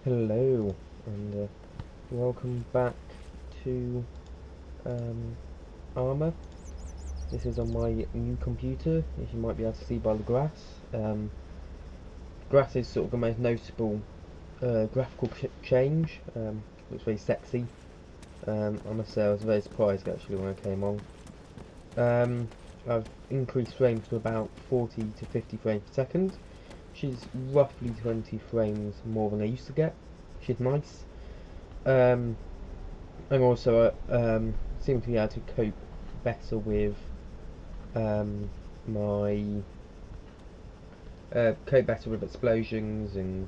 Hello, and welcome back to ARMA. This is on my new computer, as you might be able to see by the grass. Grass is sort of the most noticeable graphical change. Looks very sexy. I must say I was very surprised actually when I came on. I've increased frames to about 40 to 50 frames per second, which is roughly 20 frames more than I used to get, which is nice. And also seem to be able to cope better with my cope better with explosions and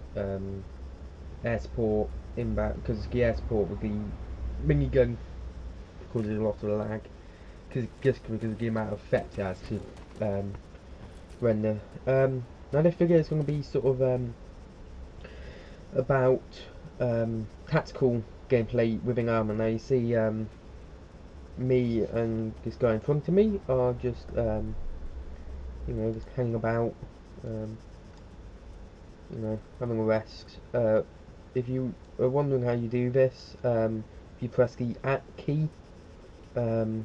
air support inbound, because the air support with the minigun causes a lot of lag, just because of the amount of effect it has to render. Now this video is going to be sort of about tactical gameplay within ARMA. Now you see me and this guy in front of me are just just hanging about, having a rest. If you are wondering how you do this, if you press the at key, you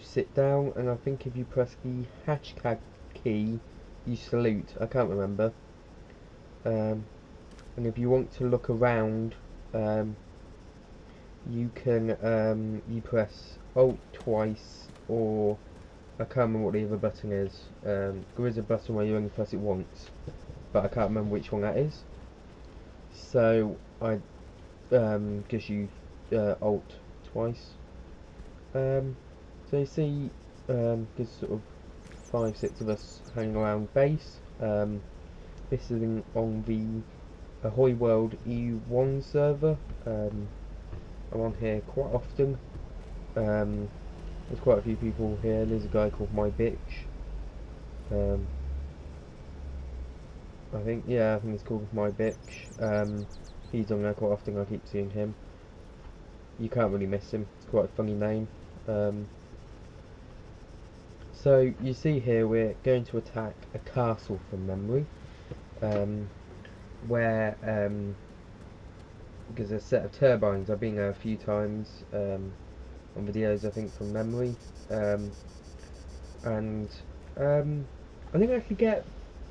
sit down, and I think if you press the hashtag key, you salute. I can't remember. And if you want to look around, you can you press Alt twice, or I can't remember what the other button is. There is a button where you only press it once, but I can't remember which one that is. So I just use Alt twice. So you see, there's sort of 5-6 of us hanging around base. This is on the Ahoy World EU1 server. I'm on here quite often. There's quite a few people here. There's a guy called My Bitch. I think he's called My Bitch. He's on there quite often. I keep seeing him. You can't really miss him. It's quite a funny name. So you see here we're going to attack a castle from memory, where because there's a set of turbines. I've been there a few times on videos, I think, from memory, and I think I could get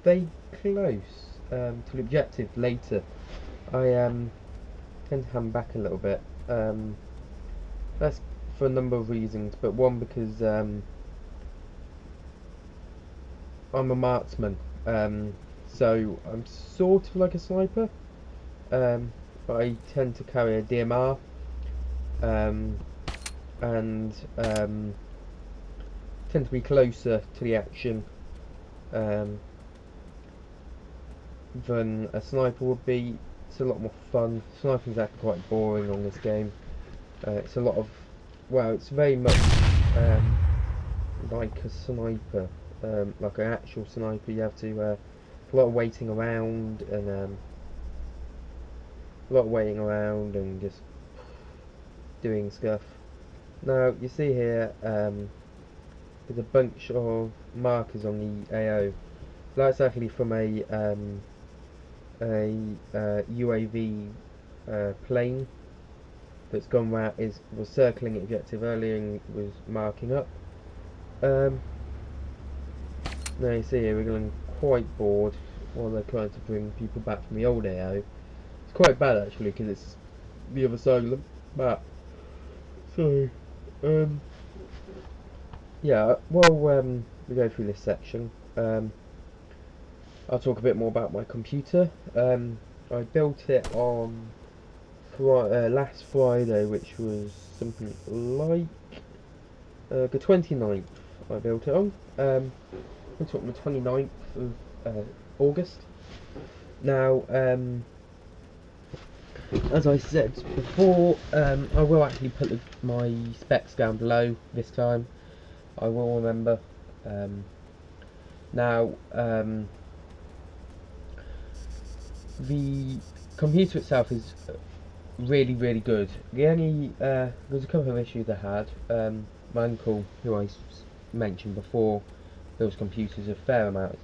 very close to the objective later. I tend to hang back a little bit. That's for a number of reasons, but one, because I'm a marksman, so I'm sort of like a sniper, but I tend to carry a DMR, and tend to be closer to the action than a sniper would be. It's a lot more fun. Sniping's actually quite boring on this game. It's a lot of, well, it's very much like a sniper, like an actual sniper. You have to a lot of waiting around and just doing stuff. Now you see here there's a bunch of markers on the AO. That's actually from a UAV plane that's gone round, was circling the objective earlier and was marking up. Now you see here we're getting quite bored while they're trying to bring people back from the old AO. It's quite bad actually, because it's the other side of the map. So yeah, well, we go through this section. I'll talk a bit more about my computer. I built it on last Friday, which was something like the 29th. I built it on. It's on the 29th of August. Now, as I said before, I will actually put my specs down below this time. I will remember. Now, the computer itself is really, really good. The only there's a couple of issues I had. My uncle, who I mentioned before, builds computers a fair amount,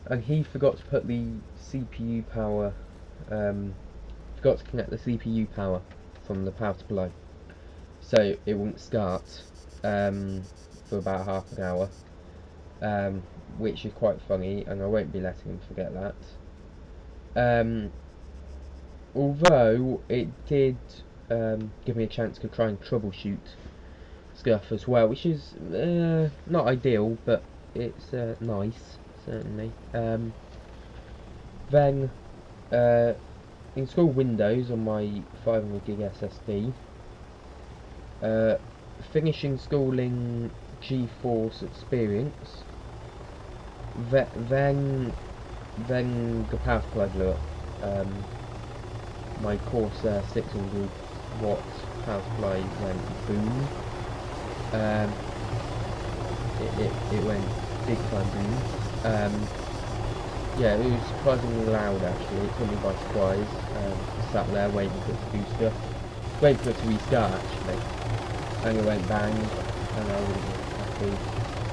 and he forgot to put the CPU power forgot to connect the CPU power from the power supply, so it wouldn't start for about half an hour, which is quite funny, and I won't be letting him forget that. Although it did give me a chance to try and troubleshoot stuff as well, which is not ideal, but it's nice, certainly. Then install Windows on my 500GB SSD. Finish installing GeForce Experience. Then the power supply blew up. My Corsair 600 watt power supply went boom. It went big time boom. Yeah, it was surprisingly loud actually. It took me by surprise. Sat there waiting for it to do stuff, waiting for it to restart actually, and it went bang, and I wasn't happy.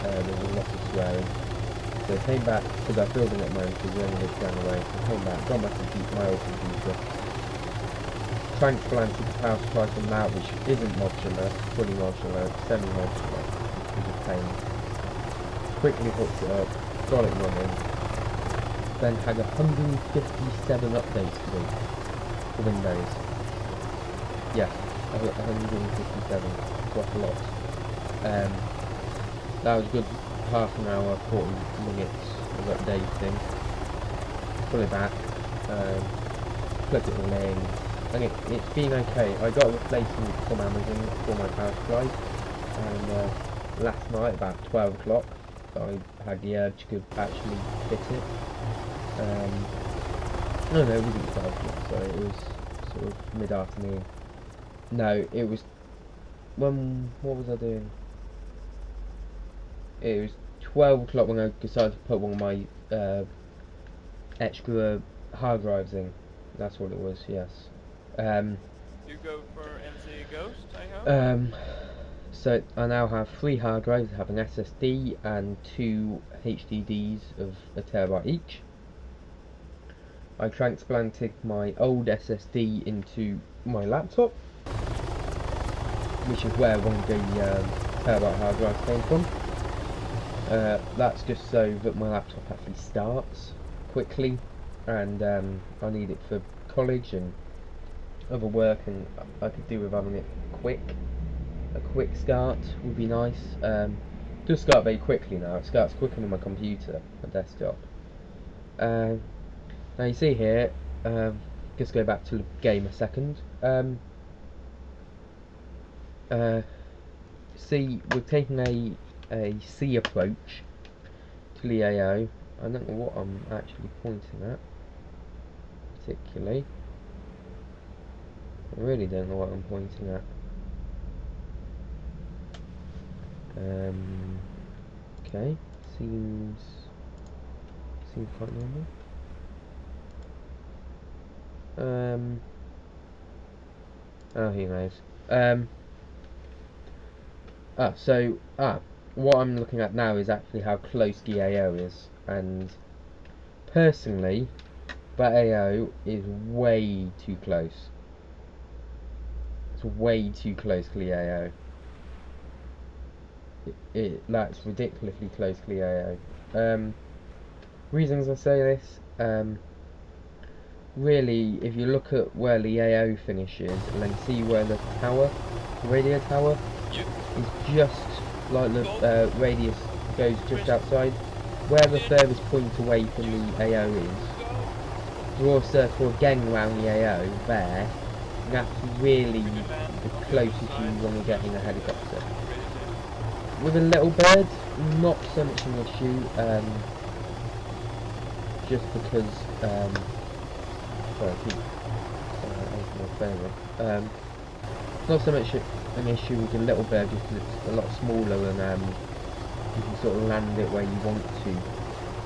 There was a lot of swearing. So I came back, because I filled in at mine because we only lived down the way. So I came back, got my computer, my old computer, transplanted the power supply from that, which isn't modular, fully modular, semi-modular, which is a pain. Quickly hooked it up, got it running, then had 157 updates to do for Windows. Yeah, 157, quite a lot. That was a good half an hour, 40 minutes of updating. Pull it back, plug it all in, and it's been okay. I got a replacement from Amazon for my power supply, and last night about 12 o'clock I had the urge to actually fit it. No, it wasn't 12 o'clock, sorry, it was sort of mid-afternoon. No, it was, what was I doing? It was 12 o'clock when I decided to put one of my extra hard drives in. That's what it was, yes. You go for MC Ghost, I hope? So I now have 3 hard drives. I have an SSD and 2 HDDs of 1 terabyte each. I transplanted my old SSD into my laptop, which is where one of the terabyte hard drives came from. That's just so that my laptop actually starts quickly, and I need it for college and other work, and I could do with having it quick. A quick start would be nice. Does start very quickly now. It starts quicker than my computer, my desktop. Now you see here, just go back to the game a second. See, we're taking a C approach to the AO. I don't know what I'm actually pointing at particularly. I really don't know what I'm pointing at. Okay, seems quite normal. Oh, who knows? What I'm looking at now is actually how close the AO is, and personally, that AO is way too close. It's way too close to the AO. That's ridiculously close to the AO. Reasons I say this, really, if you look at where the AO finishes and then see where the tower, the radio tower, is just like the radius goes just outside, where the furthest point away from the AO is, draw a circle again around the AO there, and that's really the closest you want to get in a helicopter. With a little bird, not so much an issue, just because, sorry, I keep opening my phone up. Not so much an issue with a little bird, just because it's a lot smaller and you can sort of land it where you want to.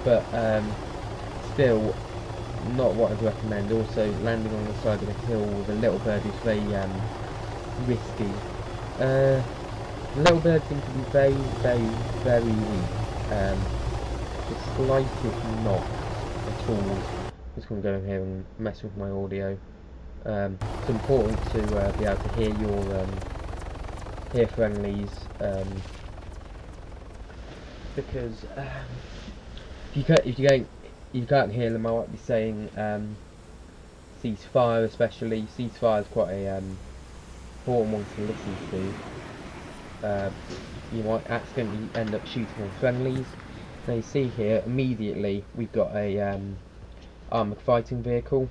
But still, not what I'd recommend. Also, landing on the side of a hill with a little bird is very risky. Little birds seem to be very, very, very weak. The slightest knock at all just going to go in here and mess with my audio. It's important to be able to hear your hear friendlies, because if you can't hear them, I might be saying ceasefire, especially. Ceasefire is quite a important one to listen to. You might accidentally end up shooting on friendlies. Now you see here, immediately we've got a armoured fighting vehicle.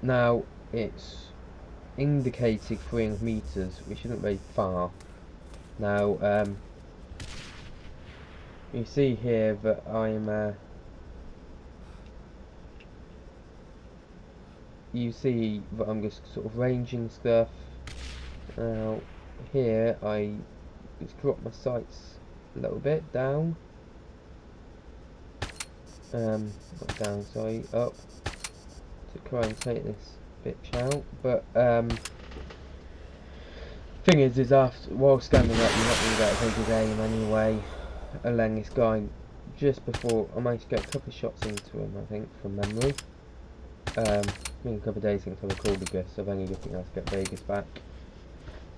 Now it's indicated 300 metres, which isn't very far. Now you see here that I'm you see that I'm just sort of ranging stuff. Now here I just drop my sights a little bit down. Not down, sorry, up, to try and take this bitch out. But thing is after while standing up, you're not going to get a very good aim anyway. And then this guy, just before, I managed to get a couple of shots into him, I think, from memory. It's been a couple of days since I recorded this, so I've only just been able to get Vegas back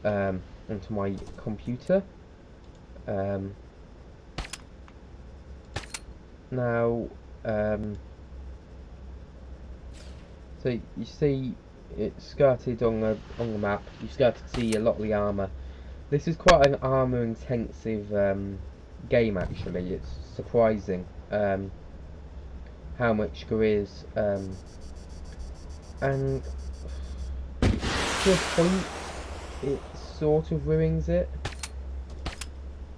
onto my computer. Now, so you see it's skirted on the map. You start to see a lot of the armour. This is quite an armour intensive game actually. It's surprising how much there is, and to a point it sort of ruins it.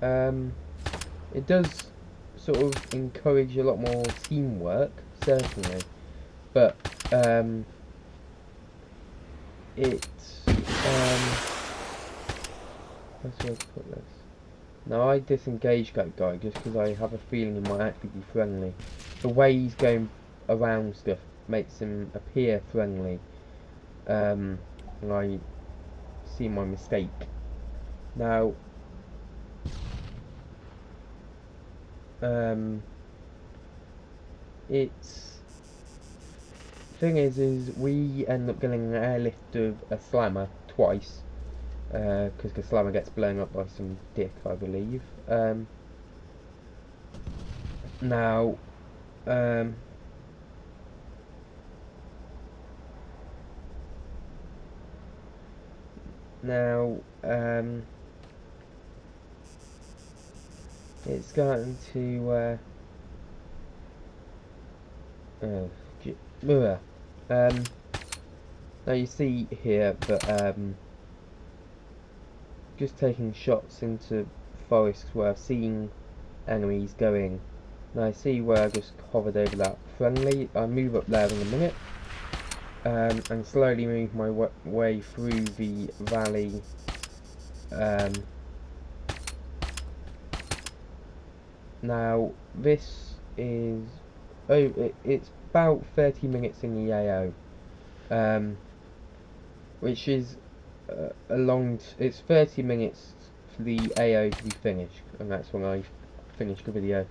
It does sort of encourage a lot more teamwork, certainly, but it's let's where to put this. Now I disengage that guy just because I have a feeling he might actually be friendly. The way he's going around stuff makes him appear friendly, and I see my mistake. Now it's thing is we end up getting an airlift of a slammer twice, because the slammer gets blown up by some dick, I believe. Now it's going to now you see here that just taking shots into forests where I've seen enemies going. Now I see where I just hovered over that friendly. I move up there in a minute, and slowly move my way through the valley. Now this is it's about 30 minutes in the AO, which is a long. It's 30 minutes for the AO to be finished, and that's when I finished the video.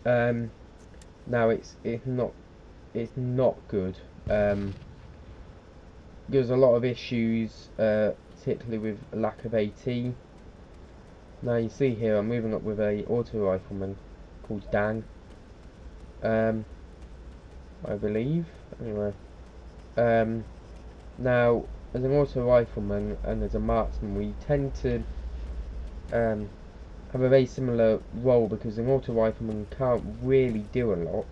Now it's not good. There's a lot of issues, particularly with lack of AT. Now you see here I'm moving up with a auto rifleman called Dan, I believe. Anyway, now as an auto rifleman and as a marksman, we tend to have a very similar role, because an auto rifleman can't really do a lot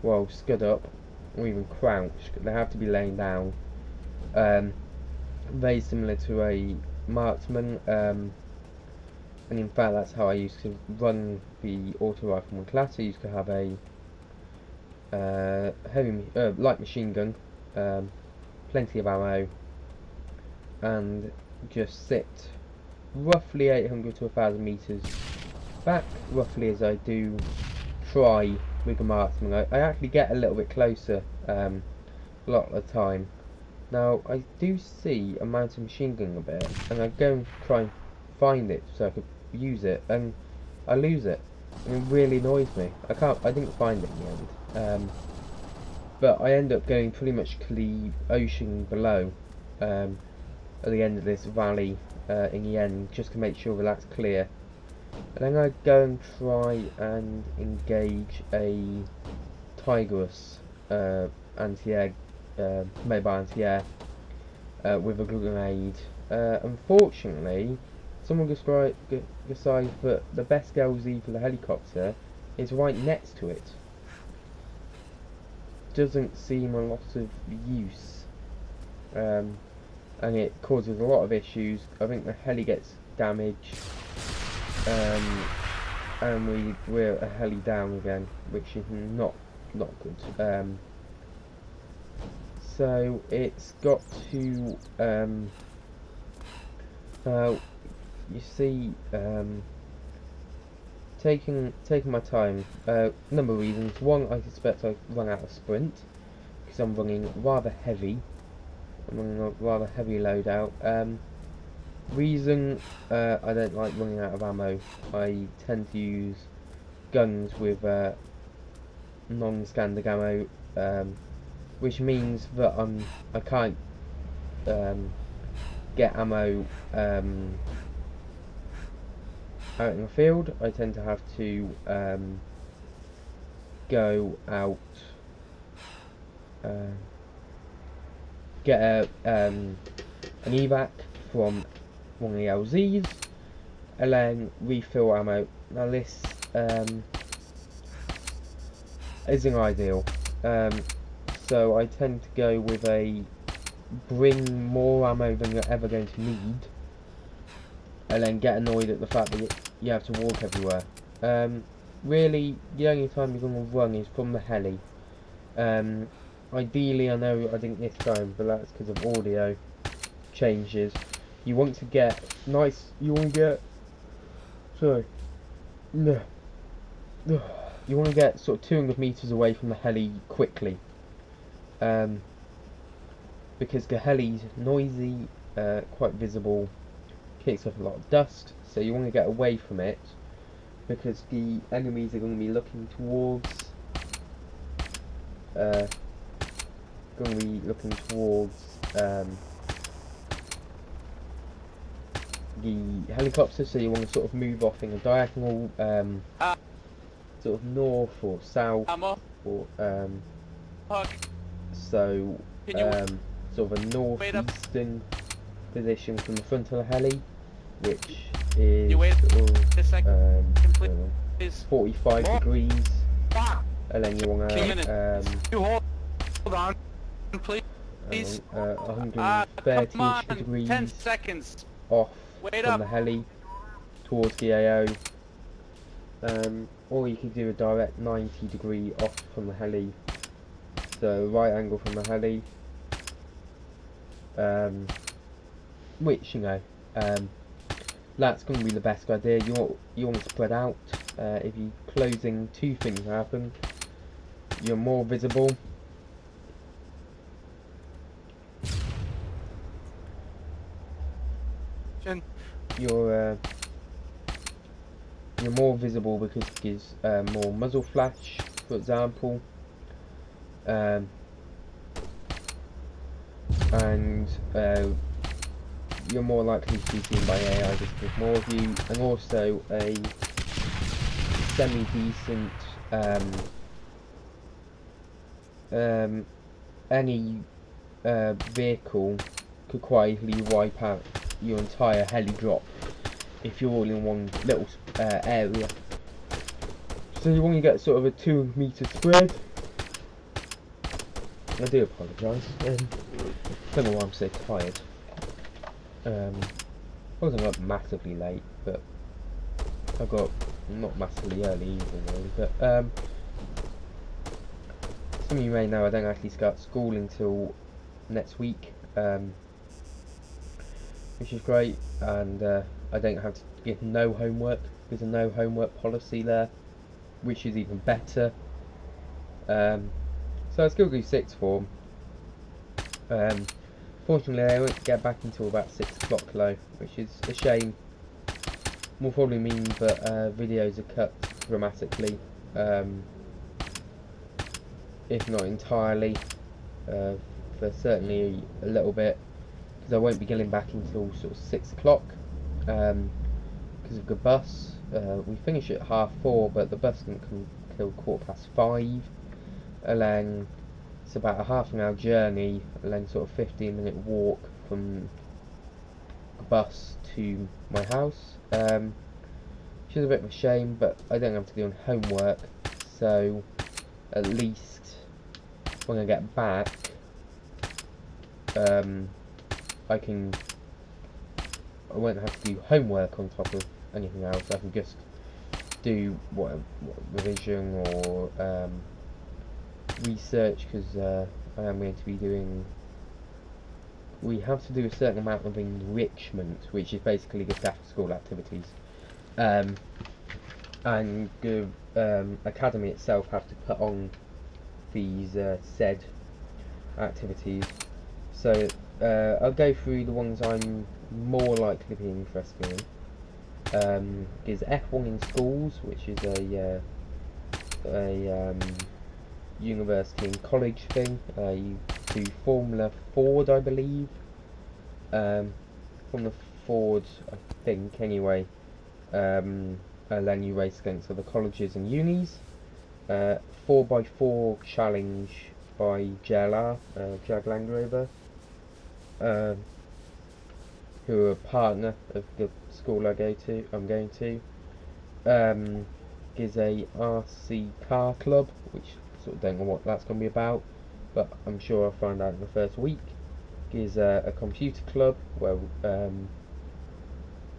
while stood up or even crouched. They have to be laying down. Very similar to a marksman, and in fact that's how I used to run the auto rifleman class. I used to have a light machine gun, plenty of ammo, and just sit roughly 800 to 1000 meters back, roughly as I do try with a marksman. I actually get a little bit closer a lot of the time. Now I do see a mounted machine gun a bit, and I go and try and find it so I could use it, and I lose it. and it really annoys me. I didn't find it in the end. But I end up going pretty much to the ocean below, at the end of this valley, in the end, just to make sure that that's clear. And then I go and try and engage a Tigress anti-air, mobile anti-air, with a grenade. Unfortunately, someone decided that the best LZ for the helicopter is right next to it. Doesn't seem a lot of use, and it causes a lot of issues. I think the heli gets damaged, and we're a heli down again, which is not good. So it's got to you see, taking my time. Number of reasons. One, I suspect I've run out of sprint because I'm running rather heavy. I'm running a rather heavy loadout. Reason, I don't like running out of ammo. I tend to use guns with non-standard ammo, which means that I can't get ammo out in the field. I tend to have to go out, get an evac from one of the LZs, and then refill ammo. Now this isn't ideal, so I tend to go with a bring more ammo than you're ever going to need, and then get annoyed at the fact that you have to walk everywhere. Really, the only time you're going to run is from the heli. Ideally, I know I didn't this time, but that's because of audio changes. You want to get nice. You want to get. Sorry. No. You want to get sort of 200 meters away from the heli quickly. Because the heli's noisy, quite visible, kicks up a lot of dust. So you want to get away from it, because the enemies are going to be looking towards. The helicopter, so you want to sort of move off in a diagonal, sort of north or south, or so sort of a northeastern position from the front of the heli, which is sort of 45 degrees, and then you want to hold on, please. 130 degrees 10 seconds. Off from the heli towards the AO, or you could do a direct 90 degree off from the heli, so right angle from the heli, which that's going to be the best idea. You want to spread out. If you closing, two things happen. You're more visible. You're more visible because it gives more muzzle flash, for example, and you're more likely to be seen by AI just with more of you, and also a semi-decent any vehicle could quite easily wipe out your entire heli drop if you're all in one little area. So you want to get sort of a 2 meter spread. I do apologise. Don't know why I'm so tired. I wasn't up massively late, but I got not massively early either, really. But some of you may know I don't actually start school until next week, which is great, and I don't have to give no homework. There's a no homework policy there, which is even better. So I still do sixth form. Fortunately, I won't get back until about 6 o'clock though, which is a shame. Will probably mean that videos are cut dramatically, if not entirely, for certainly a little bit, because I won't be getting back until sort of 6 o'clock, because of the bus. We finish at 4:30, but the bus didn't come till 5:15, and then it's about a half an hour journey, and then sort of 15-minute walk from the bus to my house, which is a bit of a shame, but I don't have to do homework, so at least when I get back, I won't have to do homework on top of anything else. I can just do what revision or research, because I am going to be doing. We have to do a certain amount of enrichment, which is basically just after school activities, and the academy itself have to put on these said activities. So I'll go through the ones I'm more likely to be interested in. Is F1 in schools, which is a university and college thing. You do Formula Ford, I believe. Formula Ford, I think, anyway. And then you race against other colleges and unis. 4x4 challenge by JLR, Jag Land Rover, who are a partner of the school I'm going to. Is a RC car club, which sort of don't know what that's going to be about, but I'm sure I'll find out in the first week. Is a computer club where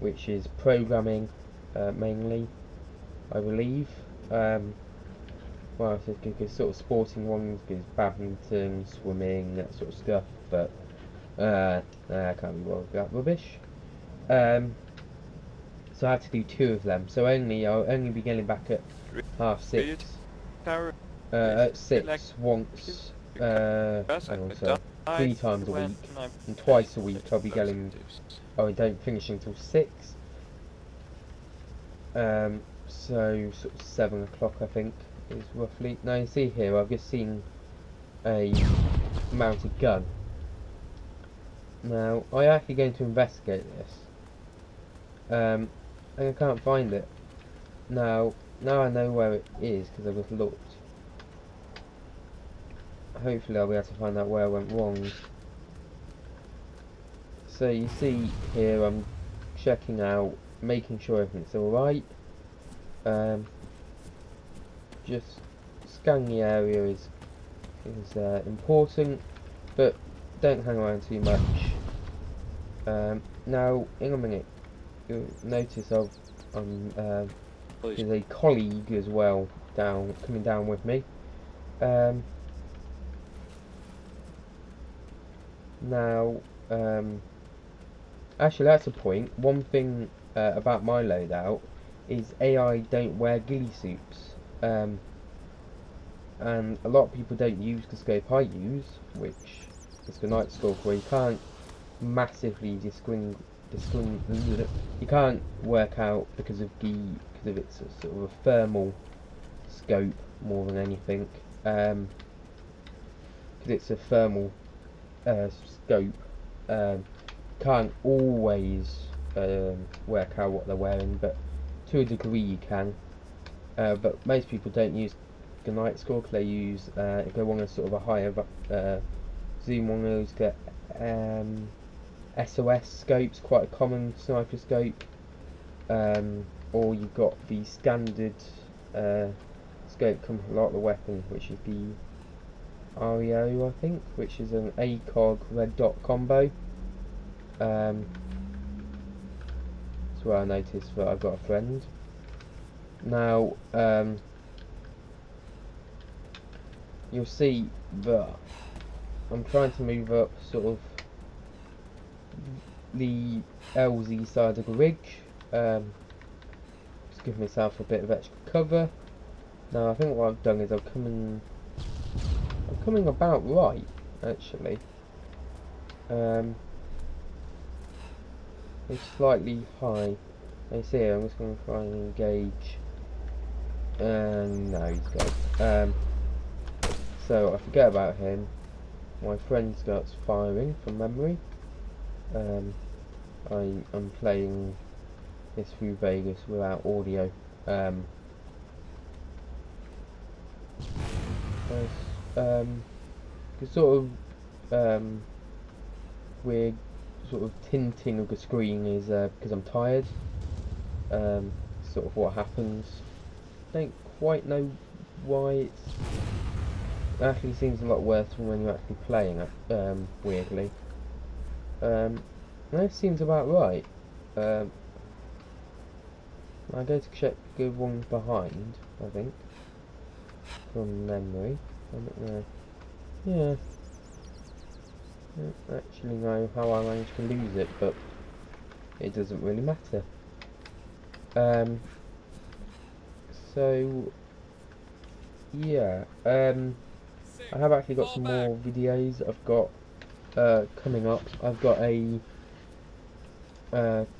which is programming mainly, I believe. Well, there's sort of sporting ones, there's badminton, swimming, that sort of stuff, but I can't be bothered with that rubbish. So I had to do 2 of them. So I'll only be getting back at 6:30. At 6 once. Hang on, so 3 times a week, and twice a week I'll be getting. Oh, I don't finish until 6. So sort of 7 o'clock, I think, is roughly. Now you see here, I've just seen a mounted gun. Now I'm actually going to investigate this. And I can't find it. Now I know where it is because I've just looked. Hopefully I'll be able to find out where I went wrong. So you see here, I'm checking out, making sure everything's alright. Just scanning the area is important, but don't hang around too much. Now in a minute you'll notice there's a colleague as well coming down with me. Now actually that's a point. One thing about my loadout is AI don't wear ghillie suits, and a lot of people don't use the scope I use, which is the night scope, where you can't massively you can't work out because of it's a sort of a thermal scope more than anything, because it's a thermal scope. Can't always work out what they're wearing, but to a degree you can. But most people don't use the night score, because they use if they want a sort of a higher zoom on those, get SOS scopes, quite a common sniper scope, or you've got the standard scope comes with a lot of the weapon, which is the REO, I think, which is an ACOG red dot combo. That's where I noticed that I've got a friend. Now you'll see that I'm trying to move up sort of the LZ side of the ridge, just give myself a bit of extra cover. Now I think what I've done is I'm coming about right, actually. It's slightly high. You see, I'm just going to try and engage No, he's dead. So I forget about him. My friend starts firing from memory. I'm playing this through Vegas without audio. The sort of weird sort of tinting of the screen is because I'm tired. Sort of what happens. Don't quite know why it actually seems a lot worse than when you're actually playing it. Weirdly. That seems about right. I go to check the one behind, I think, from memory. I don't know. Yeah. I don't actually know how I managed to lose it, but it doesn't really matter. So yeah. I have actually got some more videos I've got coming up. I've got a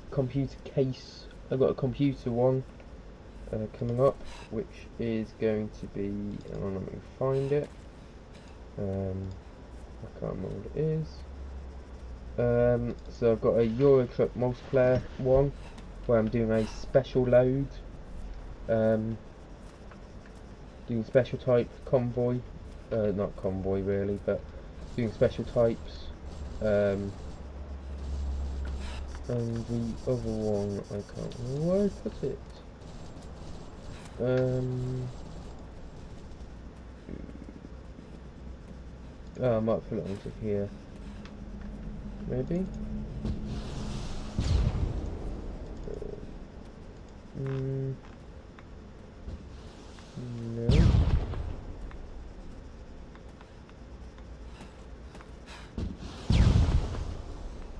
computer case. I've got a computer one coming up, which is going to be. Hang on, let me find it. I can't remember what it is. So I've got a Euro Truck multiplayer one where I'm doing a special load. Doing special type convoy. Not convoy really, but doing special types. And the other one, I can't remember where I put it. Oh, I might put it onto here. Maybe? No.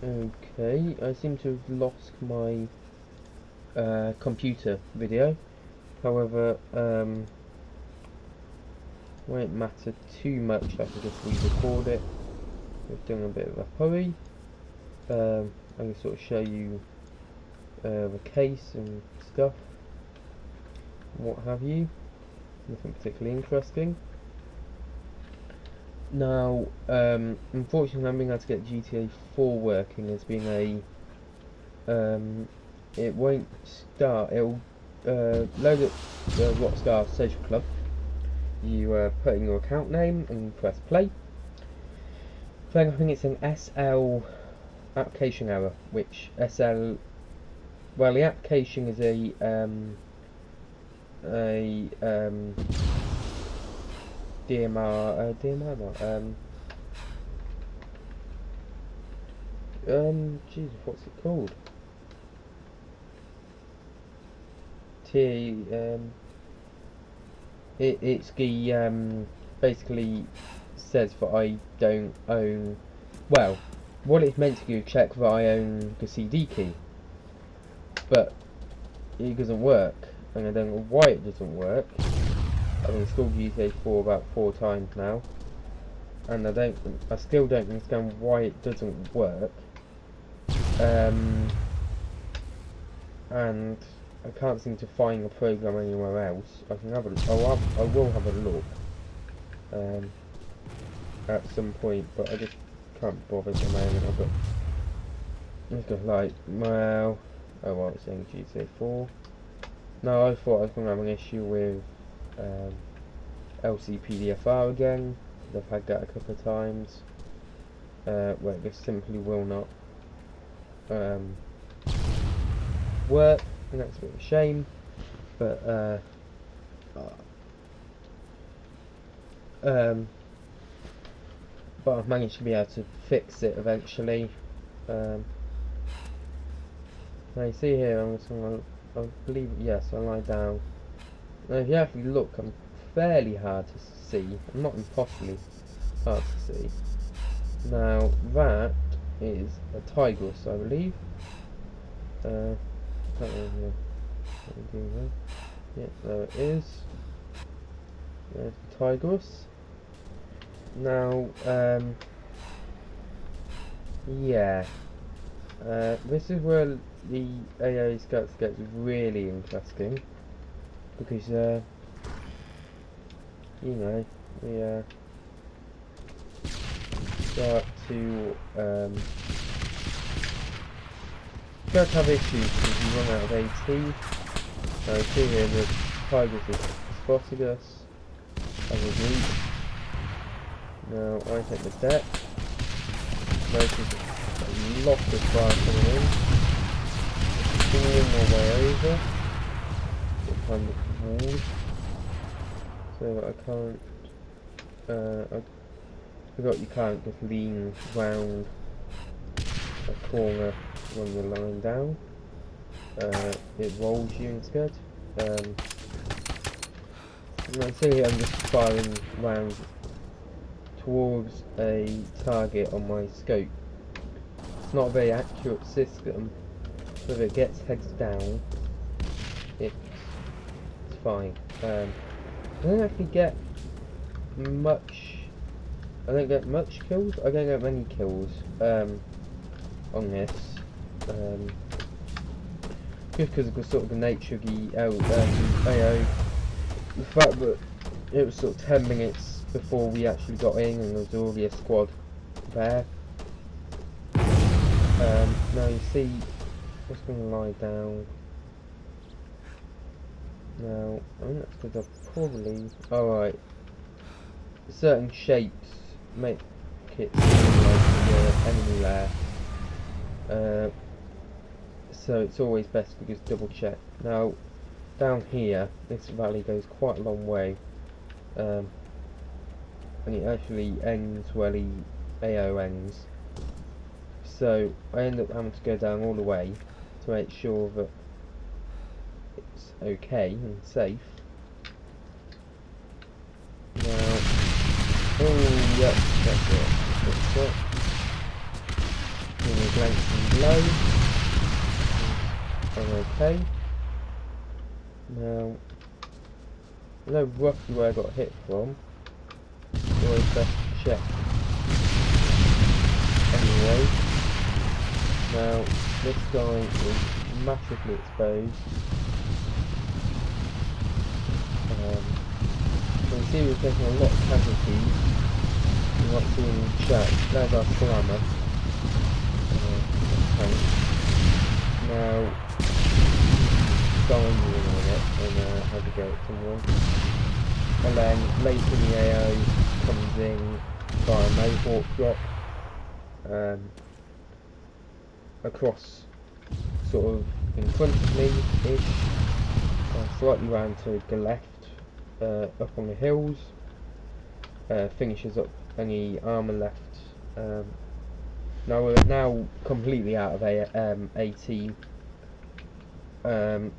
Okay, I seem to have lost my computer video. However, won't matter too much. I can just re-record it. We're doing a bit of a hurry. I can sort of show you the case and stuff, what have you. Nothing particularly interesting. Now, unfortunately, I'm being able to get GTA 4 working as being a. It won't start. It'll load up the Rockstar Social Club. You put in your account name and press play. I think it's an SL application error, which SL. Well, the application is a DMR not Jesus, what's it called? It's the basically says that I don't own. Well, what it's meant to do is check that I own the CD key, but it doesn't work, and I don't know why it doesn't work. I've installed GTA 4 about 4 times now, and I still don't understand why it doesn't work. And I can't seem to find the program anywhere else. I can have I will have a look at some point, but I just can't bother at the moment. I've got like, well, oh well, it's saying GTA 4. No, I thought I was going to have an issue with LCPDFR again. I've had that a couple of times. Where it just simply will not work, and that's a bit of a shame. But I've managed to be able to fix it eventually. Now you see here, I believe, yes, I lie down. Now if you actually look, I'm fairly hard to see. I'm not impossibly hard to see. Now that is a tigress, I believe. Can't really do that. Yeah, there it is. There's the tigress. Now, yeah. This is where the AA Scouts gets really interesting, because you know, we start to have issues because we run out of AT. Now you see here the Tigers has spotted us as a group. Now I hit the deck. Notice a lot of fire coming in. Pulling my way over. Behind the walls. So that I can't I forgot you can't just lean round a corner when you're lying down. It rolls you instead. And I see I'm just firing rounds towards a target on my scope. It's not a very accurate system, but if it gets heads down, it's fine. I don't actually get much. I don't get much kills. I don't get many kills on this. Just because of the sort of the nature of the AO. The fact that it was sort of 10 minutes before we actually got in and there was already a squad there. Now you see, just going to lie down. Now, I think that's because I've probably... Alright. Certain shapes make it seem like the enemy lair. So it's always best to just double check. Now, down here, this valley goes quite a long way. And it actually ends where the AO ends. So I end up having to go down all the way to make sure that it's okay and safe. Now, oh yep, that's it. That's it. Doing a length and low. I'm okay. Now, I know roughly where I got hit from. It's always best to check. Anyway, now this guy is massively exposed. You can see we're taking a lot of casualties. You're not seeing in the chat. There's our ARMA. Now, dying on it and have a go at someone. And then later in the AO comes in by a Mohawk drop across sort of in front of me-ish, slightly round to the left, up on the hills, finishes up any armour left. Now we're now completely out of AT, and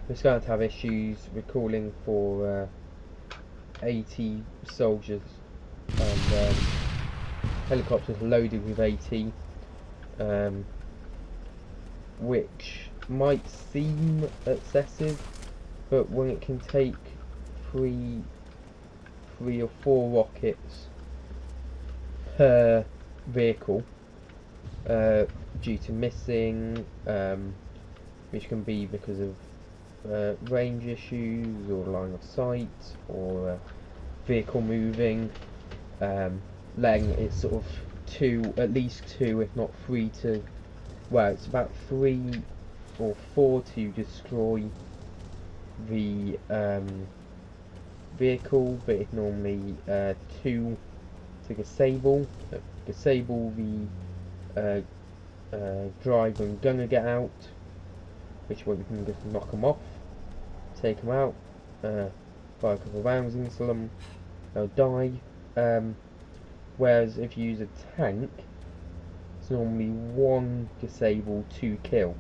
we're starting to have issues recalling for AT soldiers and helicopters loaded with AT, which might seem excessive, but when it can take three or four rockets per vehicle due to missing, which can be because of range issues or line of sight or vehicle moving, letting it's sort of at least two if not three to, well, it's about 3 or 4 to destroy the vehicle, but it's normally 2 to disable the driver and gunner get out, which way we can just knock them off, take them out, fire a couple of rounds into them, they'll die. Whereas if you use a tank, it's normally 1 disable, 2 kill.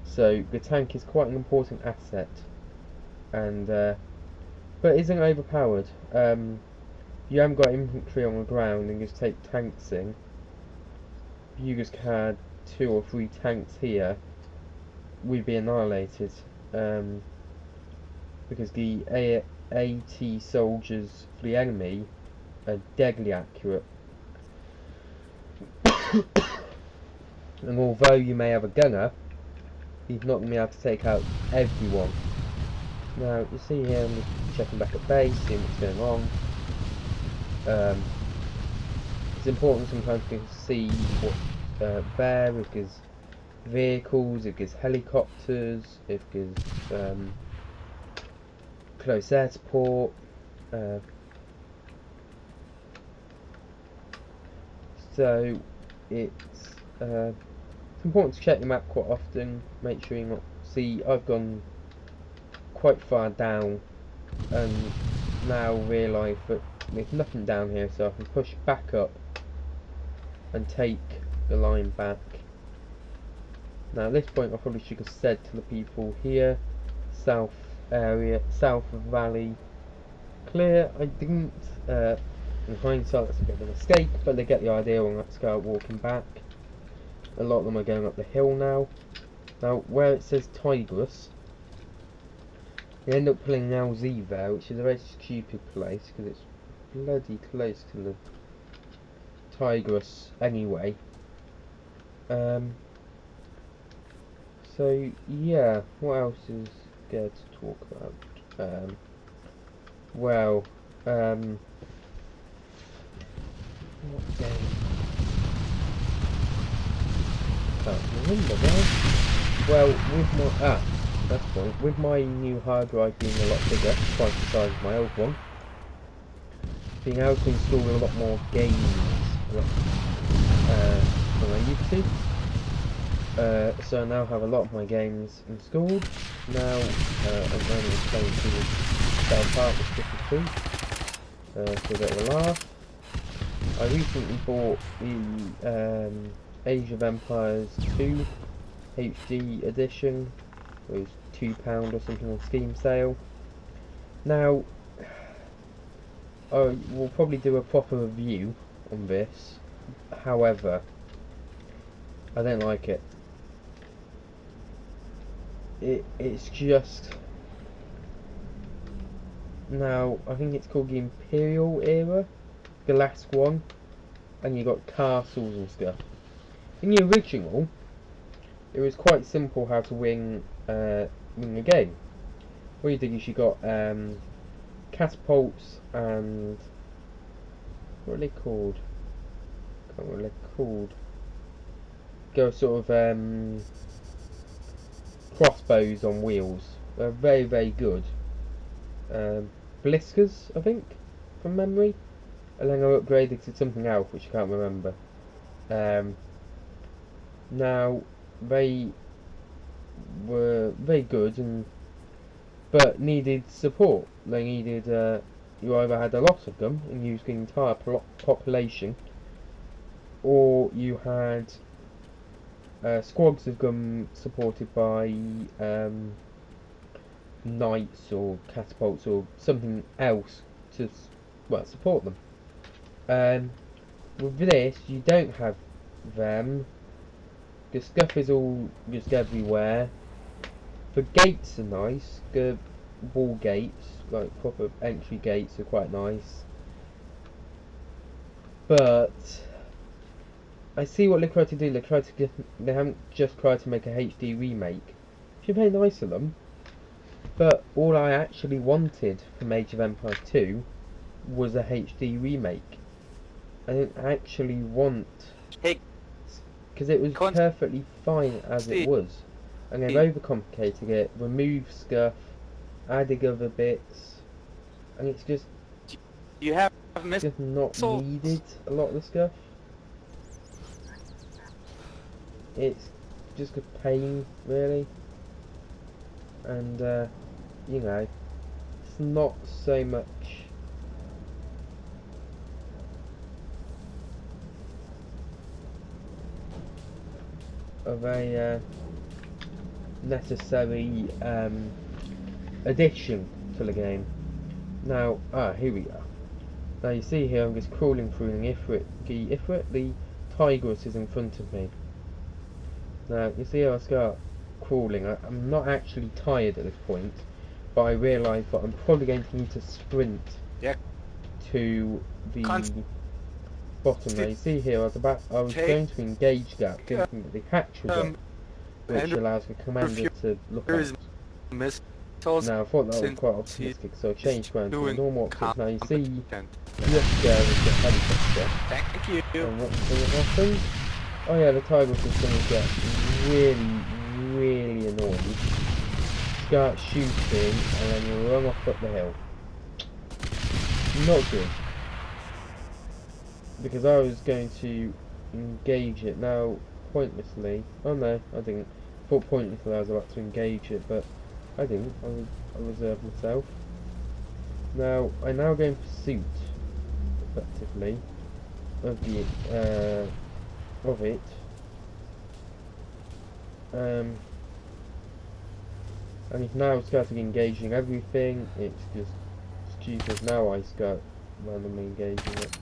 So the tank is quite an important asset, and but isn't overpowered. You haven't got infantry on the ground and just take tanks in. If you just had 2 or 3 tanks here, we'd be annihilated. Because the AT soldiers for the enemy are deadly accurate. And although you may have a gunner, he's not going to be able to take out everyone. Now you see here I'm just checking back at base, seeing what's going on. It's important sometimes to see what's there, if there's vehicles, if there's helicopters, if there's close air support. So it's important to check the map quite often, make sure you're not... See, I've gone quite far down and now realise that there's nothing down here, so I can push back up and take the line back. Now at this point I probably should have said to the people here, south area, south of valley clear. I didn't. In hindsight that's a bit of a mistake, but they get the idea when I start walking back. A lot of them are going up the hill now. Now where it says Tigris, they end up pulling LZ there, which is a very stupid place because it's bloody close to the Tigris anyway. So yeah, what else is good to talk about? Well, what game? Can't remember now. Well, with my that's point. With my new hard drive being a lot bigger, twice the size of my old one, being able to install a lot more games than I used to. So I now have a lot of my games installed. Now I'm only playing through South Park with 52 for a bit of a laugh. I recently bought the Age of Empires 2 HD edition. It was £2 or something on Steam sale. Now I will probably do a proper review on this. However, I don't like it. It's just... Now, I think it's called the Imperial era, the last one, and you got castles and stuff. In the original, it was quite simple how to win the game. What you did is you got catapults and... what are they called? I can't remember what they're called. Go sort of crossbows on wheels. They're very, very good. Bliskers, I think, from memory. And then I upgraded to something else, which I can't remember. Now, they were very good, but needed support. They needed, you either had a lot of them and used the entire population, or you had squads of them supported by knights or catapults or something else to support them. With this, you don't have them. The stuff is all just everywhere. The gates are nice. The wall gates, like proper entry gates, are quite nice. But I see what they tried to do. They haven't just tried to make a HD remake. Which is very nice of them. But all I actually wanted from Age of Empires 2 was a HD remake. I didn't actually want... because it was perfectly fine as it was. And they've overcomplicated it, removed stuff, added other bits, and it's just... You have just not needed, a lot of the stuff. It's just a pain, really. And, you know, it's not so much of a necessary addition to the game. Now, here we are. Now you see here I'm just crawling through the Tigris is in front of me. Now you see how I start crawling. I'm not actually tired at this point, but I realise that I'm probably going to need to sprint to the bottom. Now you see here I was going to engage that, thinking that the hatch was up, which allows the commander to look out. Now I thought that was since quite he's optimistic, so I changed around to the doing normal optics. Now you see content. this there is the helicopter, Thank you. and what's going to happen? Oh yeah, the tiger's just going to get really annoyed, start shooting, and then run off up the hill. Not good, because I was going to engage it now pointlessly. Oh no, I didn't. I thought pointlessly I was about to engage it, but I didn't. I reserved myself. Now I now go in pursuit, effectively, of the of it. And it's now starting engaging everything. It's just stupid. Now I start randomly engaging it.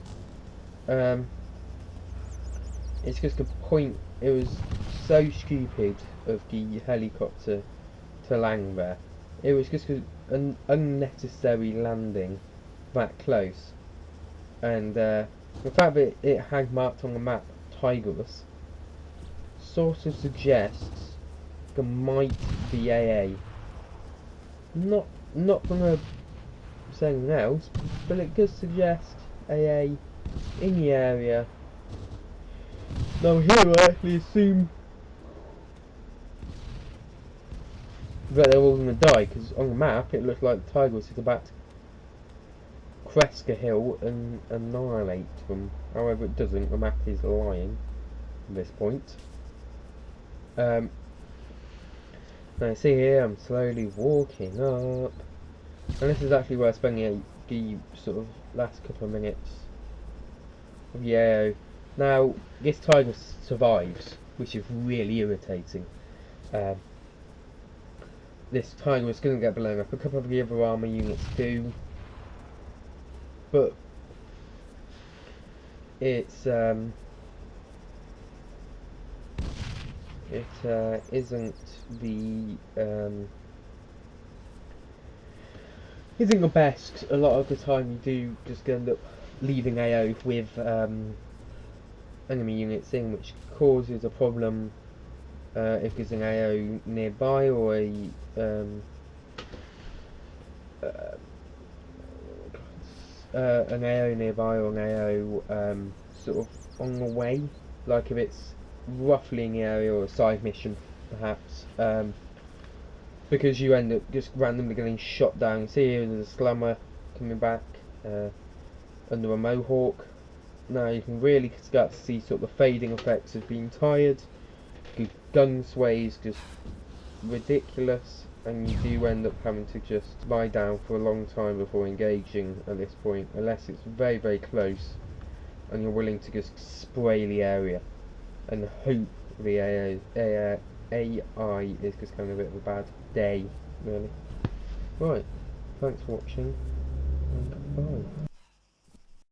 It's just a point. It was so stupid of the helicopter to land there. It was just an unnecessary landing that close, and the fact that it had marked on the map Tigris sort of suggests there might be AA. Not gonna say anything else, but it does suggest AA in the area. Now here I actually assume that they're all gonna die, because on the map it looks like the Tigers is about to crest a hill and annihilate them. However, it doesn't. The map is lying at this point. Now you see here, I'm slowly walking up, and this is actually where I spend the sort of last couple of minutes of the AO. Now, this tiger survives, which is really irritating. This tiger is going to get blown up. A couple of the other armor units do, but it's it isn't the best. A lot of the time you do just end up leaving AO with enemy units in, which causes a problem if there's an AO nearby, or an AO nearby, or an AO sort of on the way, like if it's roughly in the area, or a side mission perhaps, because you end up just randomly getting shot down. See here there's a slammer coming back under a mohawk. Now you can really start to see sort of the fading effects of being tired. The gun sways just ridiculous, and you do end up having to just lie down for a long time before engaging at this point, unless it's very close and you're willing to just spray the area and hope the AI is just having a bit of a bad day, really. Right, thanks for watching, and goodbye.